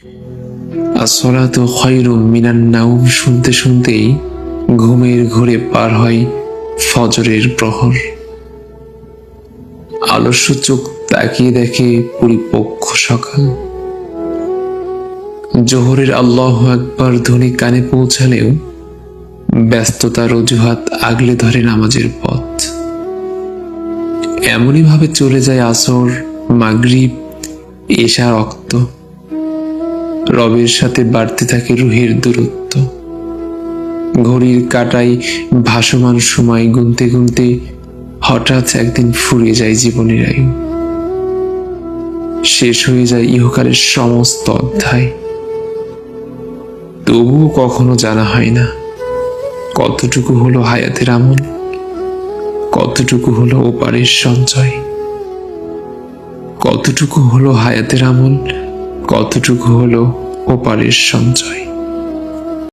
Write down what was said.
আসসালাতু খায়রুম মিনান নাওম শুনতে শুনতেই ঘুমের ঘোরে পার হয় ফজরের প্রহর। আলস্য চোখ তাকিয়ে দেখে পরিপক্ষ সকাল। জোহরের আল্লাহু আকবার ধ্বনি কানে পৌঁছালেও ব্যস্ততার অজুহাত আগলে ধরে নামাজের পথ। এমনই ভাবে চলে যায় আসর, মাগরিব, এশা, রক্ত। রবের সাথে বাড়তে থাকে রুহের দূরত্ব। ঘড়ির কাঁটায় ভাসমান সময় গুনতে গুনতে হঠাৎ একদিন ফুরিয়ে যায় জীবনের আয়ু। শেষ হয়ে যায় ইহকালের সমস্ত অধ্যায়। তবুও কখনো জানা হয় না কতটুকু হলো হায়াতের আমল, কতটুকু হলো ওপারের সঞ্চয়। কতটুকু হলো হায়াতের আমল, কতটুকু হলো ওপারের সঞ্চয়।